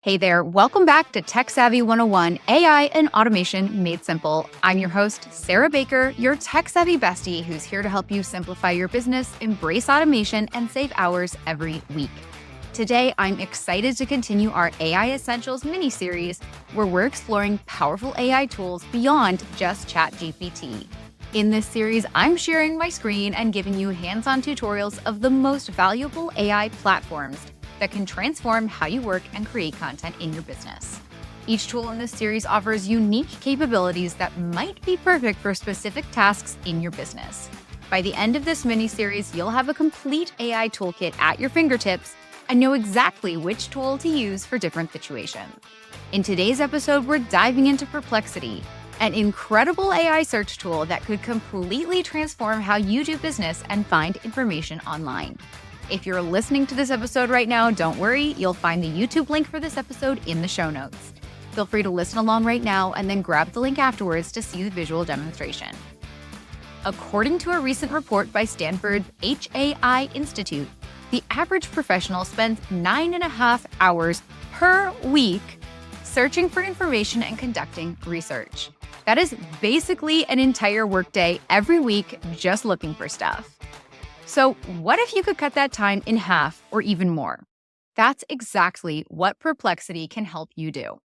Hey there, welcome back to Tech Savvy 101 AI and Automation Made Simple. I'm your host, Sarah Baker, your tech savvy bestie who's here to help you simplify your business, embrace automation, and save hours every week. Today, I'm excited to continue our AI Essentials mini-series where we're exploring powerful AI tools beyond just ChatGPT. In this series, I'm sharing my screen and giving you hands-on tutorials of the most valuable AI platforms that can transform how you work and create content in your business. Each tool in this series offers unique capabilities that might be perfect for specific tasks in your business. By the end of this mini-series, you'll have a complete AI toolkit at your fingertips and know exactly which tool to use for different situations. In today's episode, we're diving into Perplexity, an incredible AI search tool that could completely transform how you do business and find information online. If you're listening to this episode right now, don't worry, you'll find the YouTube link for this episode in the show notes. Feel free to listen along right now and then grab the link afterwards to see the visual demonstration. According to a recent report by Stanford's HAI Institute, the average professional spends 9.5 hours per week searching for information and conducting research. That is basically an entire workday every week just looking for stuff. So what if you could cut that time in half or even more? That's exactly what Perplexity can help you do.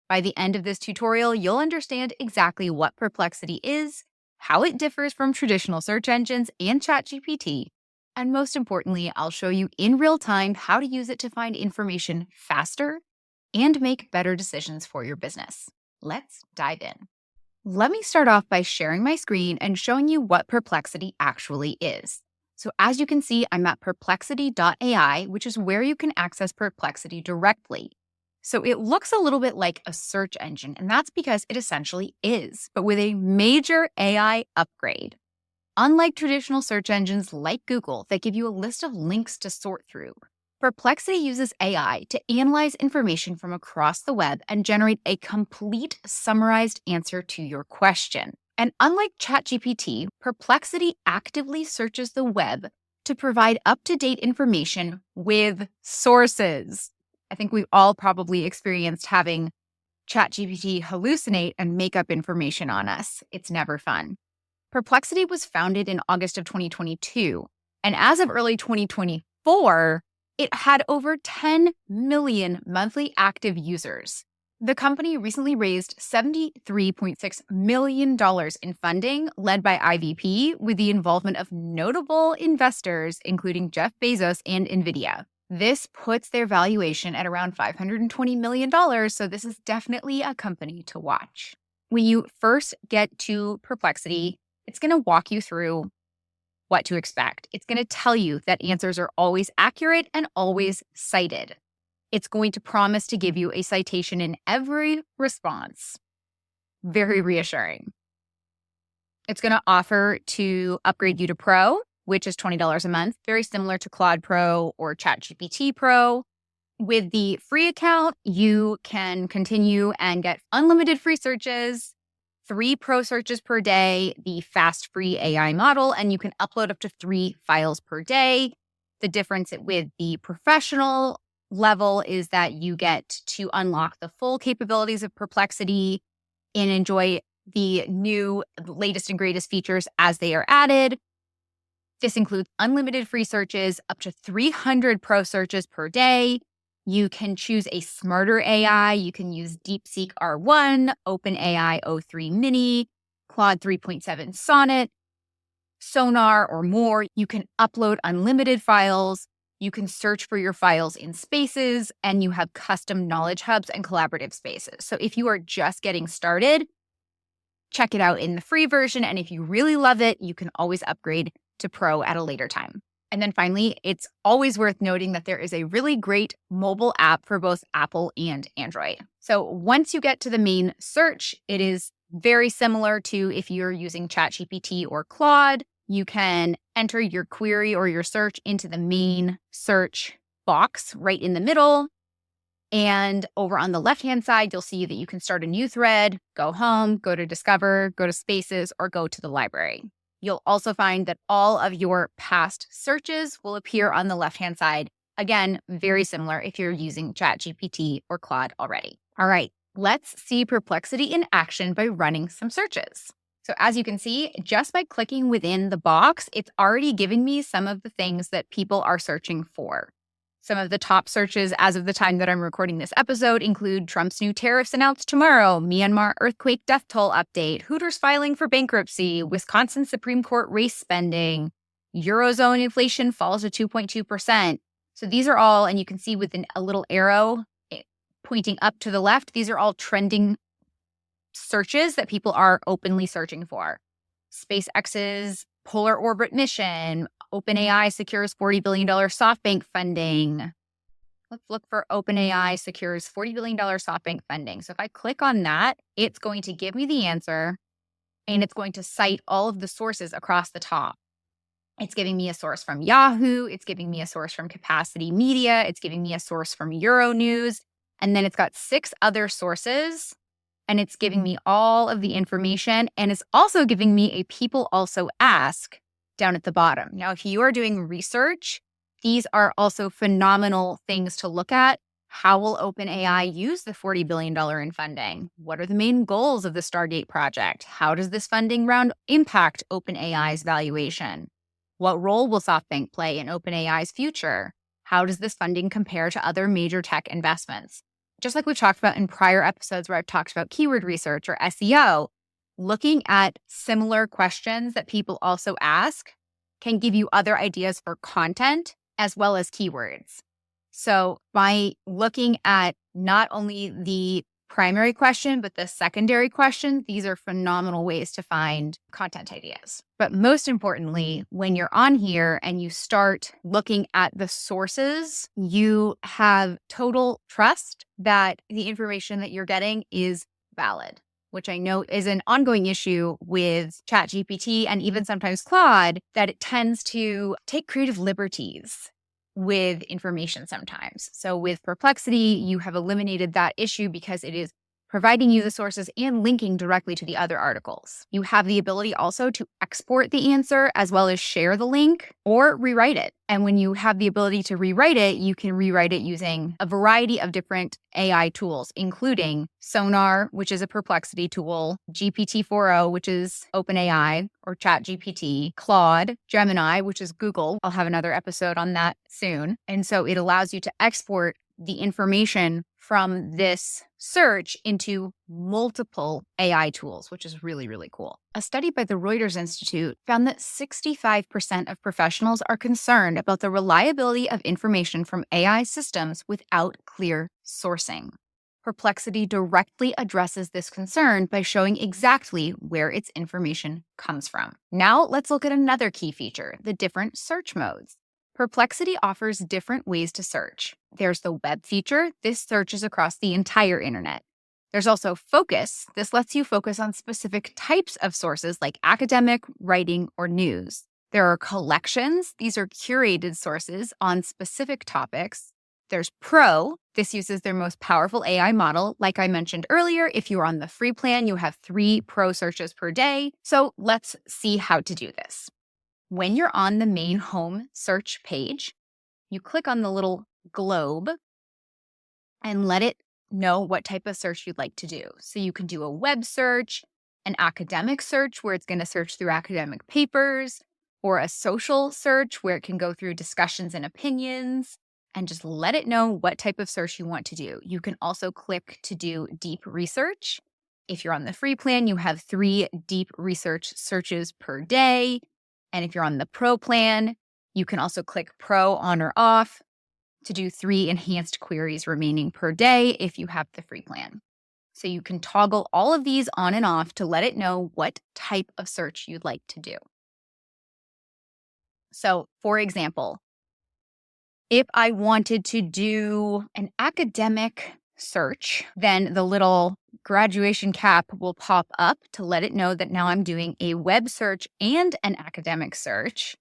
By the end of this tutorial, you'll understand exactly what Perplexity is, how it differs from traditional search engines and ChatGPT, and most importantly, I'll show you in real time how to use it to find information faster and make better decisions for your business. Let's dive in. Let me start off by sharing my screen and showing you what Perplexity actually is. So as you can see, I'm at perplexity.ai, which is where you can access Perplexity directly. So it looks a little bit like a search engine, and that's because it essentially is, but with a major AI upgrade. Unlike traditional search engines like Google that give you a list of links to sort through, Perplexity uses AI to analyze information from across the web and generate a complete summarized answer to your question. And unlike ChatGPT, Perplexity actively searches the web to provide up-to-date information with sources. I think we've all probably experienced having ChatGPT hallucinate and make up information on us. It's never fun. Perplexity was founded in August of 2022, and as of early 2024, it had over 10 million monthly active users. The company recently raised $73.6 million in funding led by IVP with the involvement of notable investors, including Jeff Bezos and NVIDIA. This puts their valuation at around $520 million, so this is definitely a company to watch. When you first get to Perplexity, it's going to walk you through what to expect. It's going to tell you that answers are always accurate and always cited. It's going to promise to give you a citation in every response. Very reassuring. It's going to offer to upgrade you to Pro, which is $20 a month, very similar to Claude Pro or ChatGPT Pro. With the free account, you can continue and get unlimited free searches, 3 pro searches per day, the fast free AI model, and you can upload up to 3 files per day. The difference with the professional level is that you get to unlock the full capabilities of Perplexity and enjoy the new latest and greatest features as they are added. This includes unlimited free searches, up to 300 pro searches per day. You can choose a smarter AI. You can use DeepSeek R1, OpenAI O3 Mini, Claude 3.7 Sonnet, Sonar, or more. You can upload unlimited files. You can search for your files in Spaces, and you have custom knowledge hubs and collaborative spaces. So if you are just getting started, check it out in the free version. And if you really love it, you can always upgrade to Pro at a later time. And then finally, it's always worth noting that there is a really great mobile app for both Apple and Android. So once you get to the main search, it is very similar to if you're using ChatGPT or Claude. You can enter your query or your search into the main search box right in the middle. And over on the left-hand side, you'll see that you can start a new thread, go home, go to Discover, go to Spaces, or go to the library. You'll also find that all of your past searches will appear on the left-hand side Again, very similar if you're using ChatGPT or Claude already. All right, let's see Perplexity in action by running some searches. So as you can see, just by clicking within the box, it's already giving me some of the things that people are searching for. Some of the top searches as of the time that I'm recording this episode include Trump's new tariffs announced tomorrow, Myanmar earthquake death toll update, Hooters filing for bankruptcy, Wisconsin Supreme Court race spending, Eurozone inflation falls to 2.2%. So these are all, and you can see with a little arrow pointing up to the left, these are all trending searches that people are openly searching for. SpaceX's polar orbit mission, OpenAI secures $40 billion SoftBank funding. Let's look for OpenAI secures $40 billion SoftBank funding. So if I click on that, it's going to give me the answer and it's going to cite all of the sources across the top. It's giving me a source from Yahoo. It's giving me a source from Capacity Media. It's giving me a source from Euronews. And then it's got 6 other sources. And it's giving me all of the information. And it's also giving me a people also ask down at the bottom. Now, if you are doing research, these are also phenomenal things to look at. How will OpenAI use the $40 billion in funding? What are the main goals of the Stargate project? How does this funding round impact OpenAI's valuation? What role will SoftBank play in OpenAI's future? How does this funding compare to other major tech investments? Just like we've talked about in prior episodes where I've talked about keyword research or SEO, looking at similar questions that people also ask can give you other ideas for content as well as keywords. So by looking at not only the primary question, but the secondary question, these are phenomenal ways to find content ideas. But most importantly, when you're on here and you start looking at the sources, you have total trust that the information that you're getting is valid, which I know is an ongoing issue with ChatGPT and even sometimes Claude, that it tends to take creative liberties with information sometimes. So with Perplexity, you have eliminated that issue because it is providing you the sources and linking directly to the other articles. You have the ability also to export the answer as well as share the link or rewrite it. And when you have the ability to rewrite it, you can rewrite it using a variety of different AI tools, including Sonar, which is a Perplexity tool, GPT-4o, which is OpenAI or ChatGPT, Claude, Gemini, which is Google. I'll have another episode on that soon. And so it allows you to export the information from this search into multiple AI tools, which is really, really cool. A study by the Reuters Institute found that 65% of professionals are concerned about the reliability of information from AI systems without clear sourcing. Perplexity directly addresses this concern by showing exactly where its information comes from. Now let's look at another key feature, the different search modes. Perplexity offers different ways to search. There's the web feature. This searches across the entire internet. There's also focus. This lets you focus on specific types of sources like academic, writing, or news. There are collections. These are curated sources on specific topics. There's Pro. This uses their most powerful AI model. Like I mentioned earlier, if you're on the free plan, you have 3 Pro searches per day. So let's see how to do this. When you're on the main home search page, you click on the little globe and let it know what type of search you'd like to do. So you can do a web search, an academic search where it's going to search through academic papers, or a social search where it can go through discussions and opinions, and just let it know what type of search you want to do. You can also click to do deep research. If you're on the free plan, you have 3 deep research searches per day. And if you're on the Pro plan, you can also click Pro on or off to do 3 enhanced queries remaining per day if you have the free plan. So you can toggle all of these on and off to let it know what type of search you'd like to do. So for example, if I wanted to do an academic search, then the little graduation cap will pop up to let it know that now I'm doing a web search and an academic search.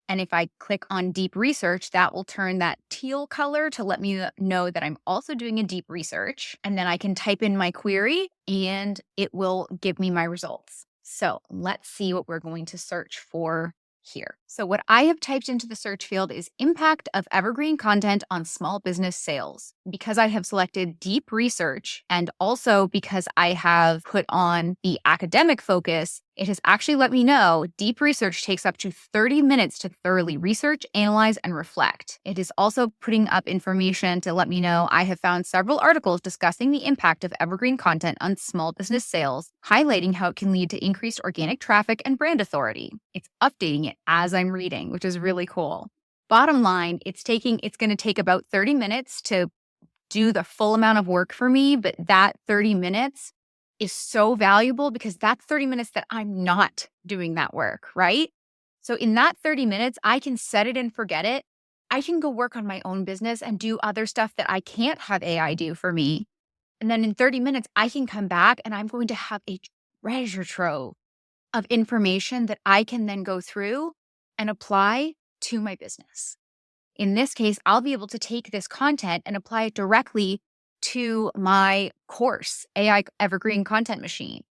And if I click on deep research, that will turn that teal color to let me know that I'm also doing a deep research. And then I can type in my query and it will give me my results. So let's see what we're going to search for here. So, what I have typed into the search field is impact of evergreen content on small business sales. Because I have selected deep research and also because I have put on the academic focus, it has actually let me know deep research takes up to 30 minutes to thoroughly research, analyze, and reflect. It is also putting up information to let me know I have found several articles discussing the impact of evergreen content on small business sales, highlighting how it can lead to increased organic traffic and brand authority. It's updating it as I'm reading, which is really cool. Bottom line, it's going to take about 30 minutes to do the full amount of work for me, but that 30 minutes is so valuable because that's 30 minutes that I'm not doing that work, right? So in that 30 minutes, I can set it and forget it. I can go work on my own business and do other stuff that I can't have AI do for me. And then in 30 minutes, I can come back and I'm going to have a treasure trove of information that I can then go through and apply to my business. In this case, I'll be able to take this content and apply it directly to my course, AI Evergreen Content Machine.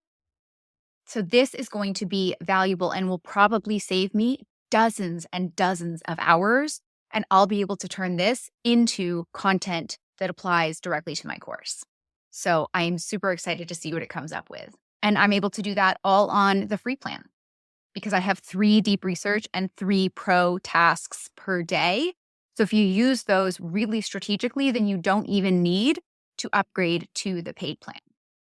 So this is going to be valuable and will probably save me dozens and dozens of hours. And I'll be able to turn this into content that applies directly to my course. So I am super excited to see what it comes up with. And I'm able to do that all on the free plan because I have 3 deep research and 3 pro tasks per day. So if you use those really strategically, then you don't even need to upgrade to the paid plan.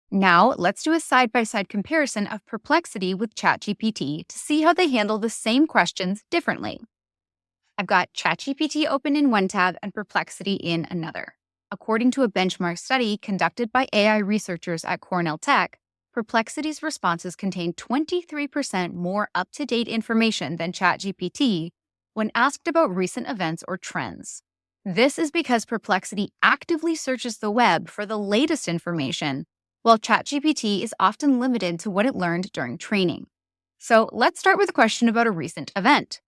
Now, let's do a side-by-side comparison of Perplexity with ChatGPT to see how they handle the same questions differently. I've got ChatGPT open in one tab and Perplexity in another. According to a benchmark study conducted by AI researchers at Cornell Tech, Perplexity's responses contain 23% more up-to-date information than ChatGPT when asked about recent events or trends. This is because Perplexity actively searches the web for the latest information, while ChatGPT is often limited to what it learned during training. So let's start with a question about a recent event.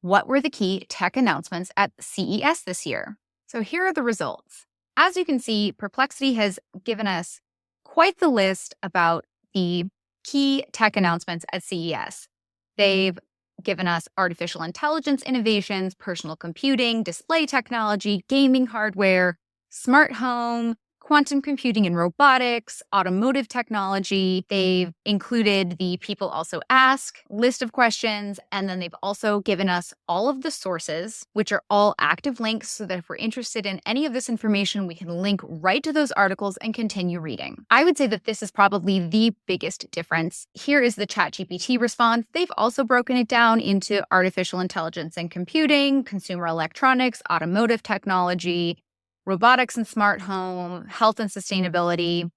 What were the key tech announcements at CES this year? So here are the results. As you can see, Perplexity has given us quite the list about the key tech announcements at CES. They've given us artificial intelligence innovations, personal computing, display technology, gaming hardware, smart home, quantum computing and robotics, automotive technology. They've included the People Also Ask list of questions, and then they've also given us all of the sources, which are all active links, so that if we're interested in any of this information, we can link right to those articles and continue reading. I would say that this is probably the biggest difference. Here is the ChatGPT response. They've also broken it down into artificial intelligence and computing, consumer electronics, automotive technology, robotics and smart home, health and sustainability,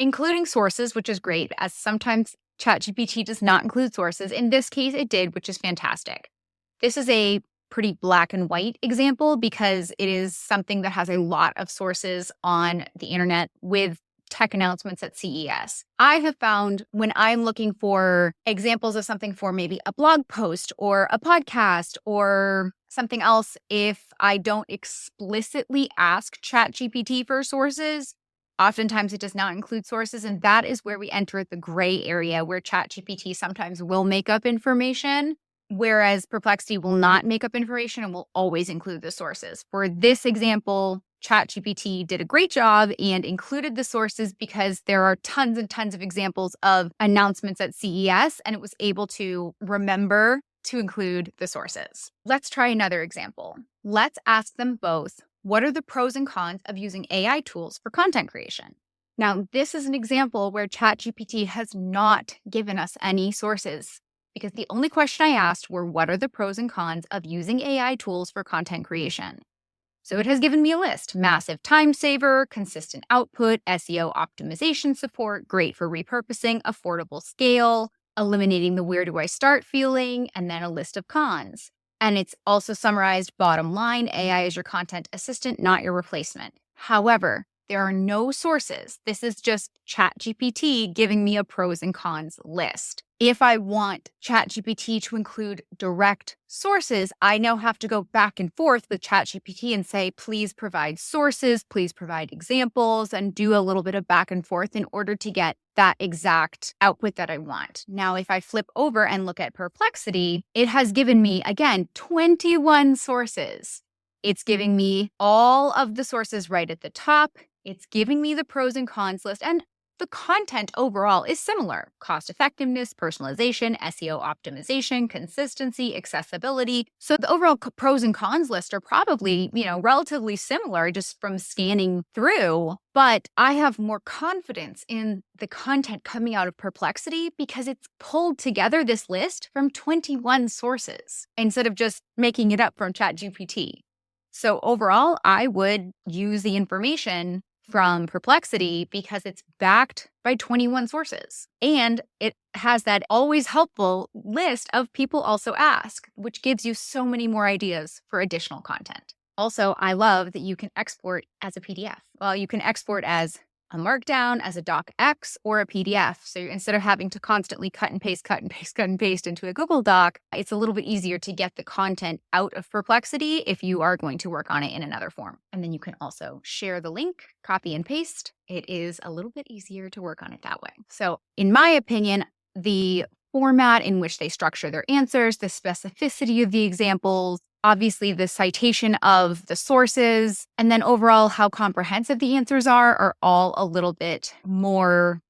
including sources, which is great, as sometimes ChatGPT does not include sources. In this case, it did, which is fantastic. This is a pretty black and white example because it is something that has a lot of sources on the internet with tech announcements at CES. I have found when I'm looking for examples of something for maybe a blog post or a podcast or something else, if I don't explicitly ask ChatGPT for sources, oftentimes it does not include sources. And that is where we enter the gray area where ChatGPT sometimes will make up information, whereas Perplexity will not make up information and will always include the sources. For this example, ChatGPT did a great job and included the sources because there are tons and tons of examples of announcements at CES, and it was able to remember to include the sources. Let's try another example. Let's ask them both, what are the pros and cons of using AI tools for content creation? Now, this is an example where ChatGPT has not given us any sources because the only question I asked were, what are the pros and cons of using AI tools for content creation? So it has given me a list: massive time saver, consistent output, SEO optimization support, great for repurposing, affordable scale, eliminating the where do I start feeling, and then a list of cons. And it's also summarized bottom line, AI is your content assistant, not your replacement. However, there are no sources. This is just ChatGPT giving me a pros and cons list. If I want ChatGPT to include direct sources, I now have to go back and forth with ChatGPT and say, please provide sources, please provide examples, and do a little bit of back and forth in order to get that exact output that I want. Now, if I flip over and look at Perplexity, it has given me, again, 21 sources. It's giving me all of the sources right at the top. It's giving me the pros and cons list, and the content overall is similar: cost effectiveness, personalization, SEO optimization, consistency, accessibility. So the overall pros and cons list are probably, relatively similar just from scanning through. But I have more confidence in the content coming out of Perplexity because it's pulled together this list from 21 sources instead of just making it up from ChatGPT. So overall, I would use the information from Perplexity because it's backed by 21 sources. And it has that always helpful list of people also ask, which gives you so many more ideas for additional content. Also, I love that you can export as a PDF. Well, you can export as a markdown, as a docx, or a PDF. So instead of having to constantly cut and paste into a Google Doc, it's a little bit easier to get the content out of Perplexity if you are going to work on it in another form. And then you can also share the link, copy and paste. It is a little bit easier to work on it that way. So in my opinion, the format in which they structure their answers, the specificity of the examples, obviously the citation of the sources, and then overall how comprehensive the answers are all a little bit more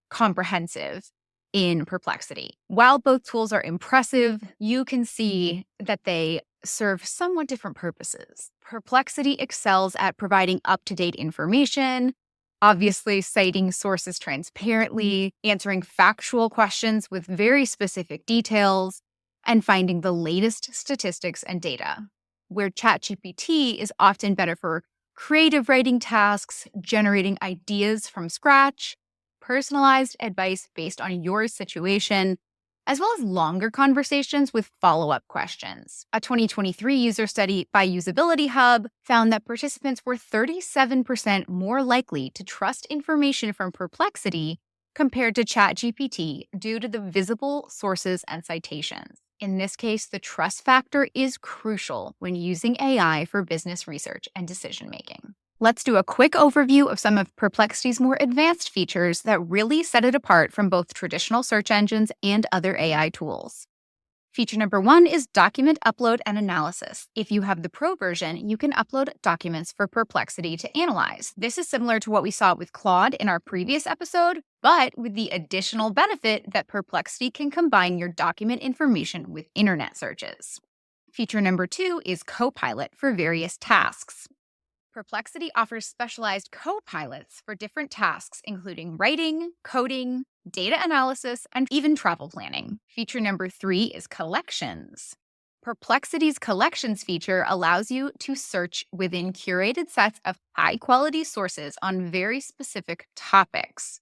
comprehensive in Perplexity. While both tools are impressive, you can see that they serve somewhat different purposes. Perplexity excels at providing up-to-date information, obviously citing sources transparently, answering factual questions with very specific details, and finding the latest statistics and data. Where ChatGPT is often better for creative writing tasks, generating ideas from scratch, personalized advice based on your situation, as well as longer conversations with follow-up questions. A 2023 user study by Usability Hub found that participants were 37% more likely to trust information from Perplexity compared to ChatGPT due to the visible sources and citations. In this case, the trust factor is crucial when using AI for business research and decision-making. Let's do a quick overview of some of Perplexity's more advanced features that really set it apart from both traditional search engines and other AI tools. Feature number 1 is document upload and analysis. If you have the Pro version, you can upload documents for Perplexity to analyze. This is similar to what we saw with Claude in our previous episode, but with the additional benefit that Perplexity can combine your document information with internet searches. Feature number 2 is Copilot for various tasks. Perplexity offers specialized co-pilots for different tasks, including writing, coding, data analysis, and even travel planning. Feature number 3 is collections. Perplexity's collections feature allows you to search within curated sets of high-quality sources on very specific topics.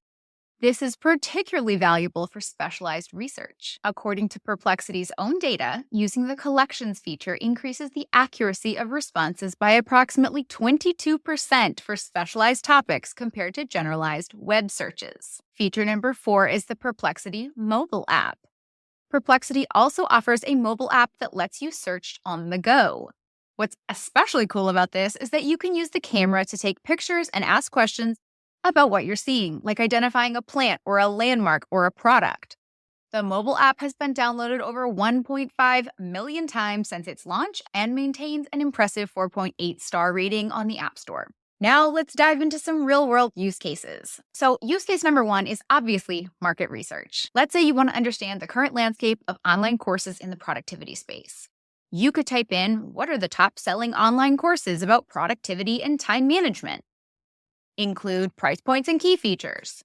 This is particularly valuable for specialized research. According to Perplexity's own data, using the collections feature increases the accuracy of responses by approximately 22% for specialized topics compared to generalized web searches. Feature number 4 is the Perplexity mobile app. Perplexity also offers a mobile app that lets you search on the go. What's especially cool about this is that you can use the camera to take pictures and ask questions about what you're seeing, like identifying a plant or a landmark or a product. The mobile app has been downloaded over 1.5 million times since its launch and maintains an impressive 4.8 star rating on the App Store. Now let's dive into some real-world use cases. So use case number 1 is obviously market research. Let's say you want to understand the current landscape of online courses in the productivity space. You could type in, what are the top-selling online courses about productivity and time management? Include price points and key features.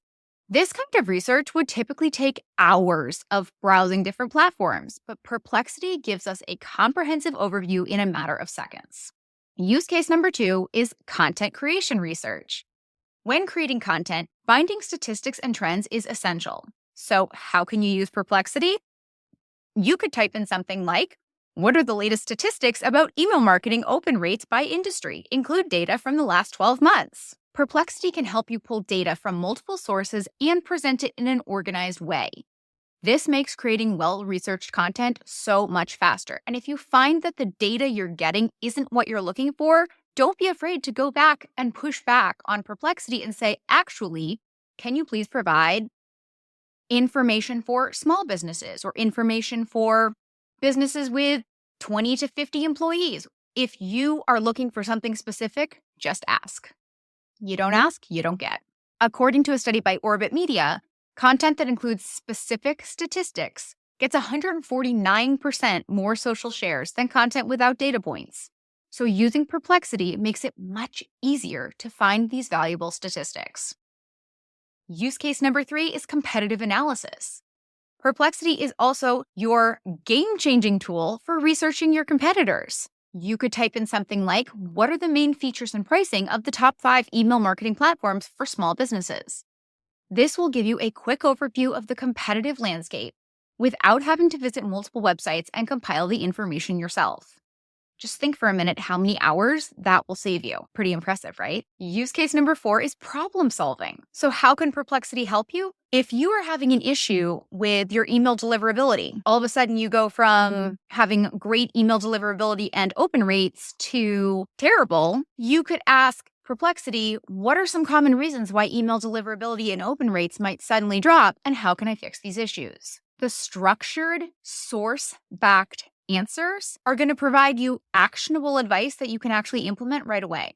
This kind of research would typically take hours of browsing different platforms, but Perplexity gives us a comprehensive overview in a matter of seconds. Use case number 2 is content creation research. When creating content, finding statistics and trends is essential. So how can you use Perplexity? You could type in something like, what are the latest statistics about email marketing open rates by industry? Include data from the last 12 months. Perplexity can help you pull data from multiple sources and present it in an organized way. This makes creating well-researched content so much faster. And if you find that the data you're getting isn't what you're looking for, don't be afraid to go back and push back on Perplexity and say, actually, can you please provide information for small businesses or information for businesses with 20 to 50 employees? If you are looking for something specific, just ask. You don't ask, you don't get. According to a study by Orbit Media, content that includes specific statistics gets 149% more social shares than content without data points. So using Perplexity makes it much easier to find these valuable statistics. Use case number 3 is competitive analysis. Perplexity is also your game-changing tool for researching your competitors. You could type in something like, what are the main features and pricing of the top 5 email marketing platforms for small businesses? This will give you a quick overview of the competitive landscape without having to visit multiple websites and compile the information yourself. Just think for a minute how many hours that will save you. Pretty impressive, right? Use case number 4 is problem solving. So how can Perplexity help you? If you are having an issue with your email deliverability, all of a sudden you go from having great email deliverability and open rates to terrible, you could ask Perplexity, what are some common reasons why email deliverability and open rates might suddenly drop, and how can I fix these issues? The structured, source-backed answers are going to provide you actionable advice that you can actually implement right away.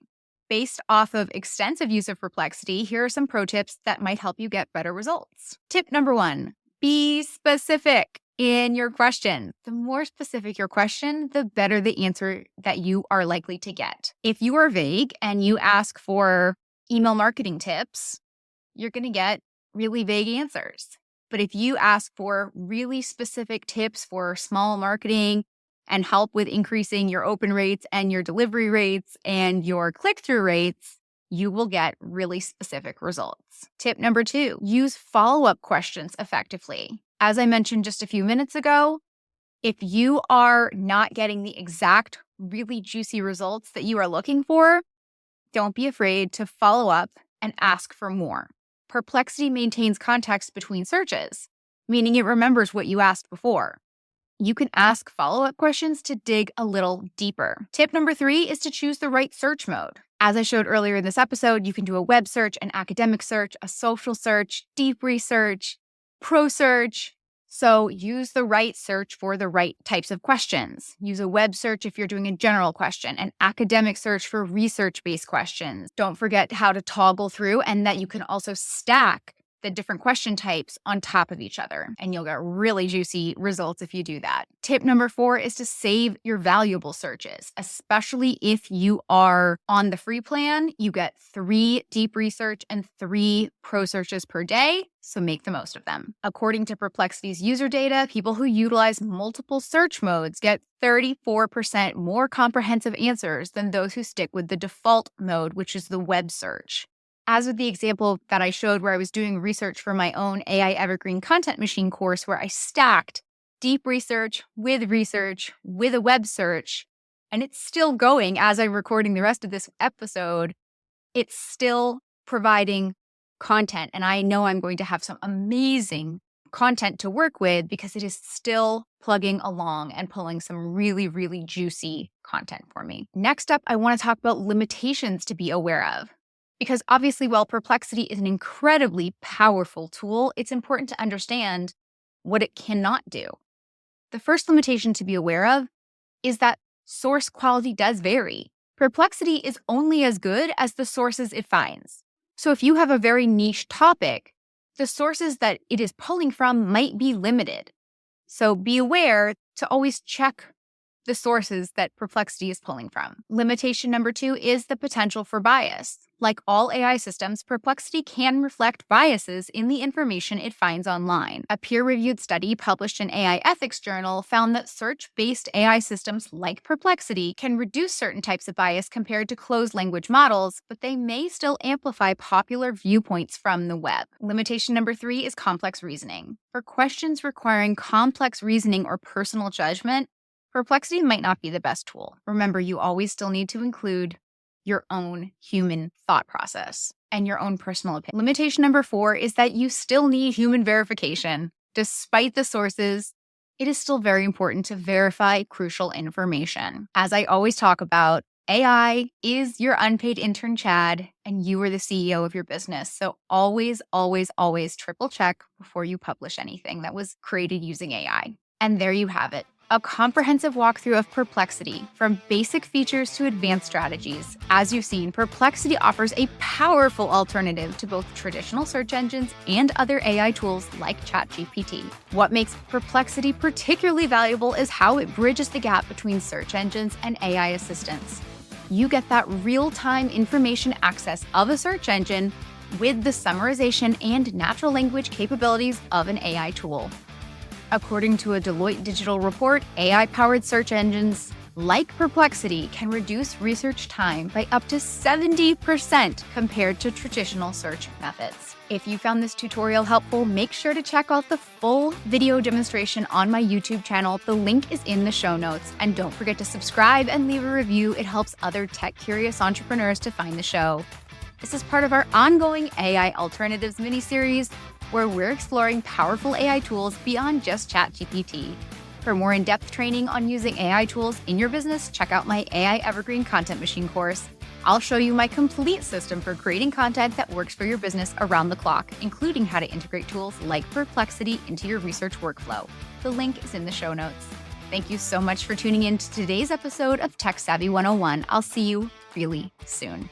Based off of extensive use of Perplexity, here are some pro tips that might help you get better results. Tip number 1, be specific in your question. The more specific your question, the better the answer that you are likely to get. If you are vague and you ask for email marketing tips, you're going to get really vague answers. But if you ask for really specific tips for small marketing and help with increasing your open rates and your delivery rates and your click-through rates, you will get really specific results. Tip number 2, use follow-up questions effectively. As I mentioned just a few minutes ago, if you are not getting the exact really juicy results that you are looking for, don't be afraid to follow up and ask for more. Perplexity maintains context between searches, meaning it remembers what you asked before. You can ask follow-up questions to dig a little deeper. Tip number 3 is to choose the right search mode. As I showed earlier in this episode, you can do a web search, an academic search, a social search, deep research, pro search. So use the right search for the right types of questions. Use a web search if you're doing a general question, an academic search for research-based questions. Don't forget how to toggle through and that you can also stack the different question types on top of each other, and you'll get really juicy results if you do that. Tip number 4 is to save your valuable searches, especially if you are on the free plan. You get 3 deep research and 3 pro searches per day, so make the most of them. According to Perplexity's user data, people who utilize multiple search modes get 34% more comprehensive answers than those who stick with the default mode, which is the web search. As with the example that I showed where I was doing research for my own AI Evergreen Content Machine course, where I stacked deep research with a web search, and it's still going as I'm recording the rest of this episode, it's still providing content. And I know I'm going to have some amazing content to work with because it is still plugging along and pulling some really, really juicy content for me. Next up, I want to talk about limitations to be aware of. Because obviously, while Perplexity is an incredibly powerful tool, it's important to understand what it cannot do. The first limitation to be aware of is that source quality does vary. Perplexity is only as good as the sources it finds. So if you have a very niche topic, the sources that it is pulling from might be limited. So be aware to always check the sources that Perplexity is pulling from. Limitation number 2 is the potential for bias. Like all AI systems, Perplexity can reflect biases in the information it finds online. A peer-reviewed study published in AI Ethics Journal found that search-based AI systems like Perplexity can reduce certain types of bias compared to closed language models, but they may still amplify popular viewpoints from the web. Limitation number 3 is complex reasoning. For questions requiring complex reasoning or personal judgment, Perplexity might not be the best tool. Remember, you always still need to include your own human thought process and your own personal opinion. Limitation number 4 is that you still need human verification despite the sources, it is still very important to verify crucial information. As I always talk about, AI is your unpaid intern, Chad, and you are the CEO of your business. So always, always, always triple check before you publish anything that was created using AI. And there you have it, a comprehensive walkthrough of Perplexity, from basic features to advanced strategies. As you've seen, Perplexity offers a powerful alternative to both traditional search engines and other AI tools like ChatGPT. What makes Perplexity particularly valuable is how it bridges the gap between search engines and AI assistants. You get that real-time information access of a search engine with the summarization and natural language capabilities of an AI tool. According to a Deloitte digital report, AI-powered search engines like Perplexity can reduce research time by up to 70% compared to traditional search methods. If you found this tutorial helpful, make sure to check out the full video demonstration on my YouTube channel. The link is in the show notes. And don't forget to subscribe and leave a review. It helps other tech-curious entrepreneurs to find the show. This is part of our ongoing AI Alternatives mini-series, where we're exploring powerful AI tools beyond just ChatGPT. For more in-depth training on using AI tools in your business, check out my AI Evergreen Content Machine course. I'll show you my complete system for creating content that works for your business around the clock, including how to integrate tools like Perplexity into your research workflow. The link is in the show notes. Thank you so much for tuning in to today's episode of Tech Savvy 101. I'll see you really soon.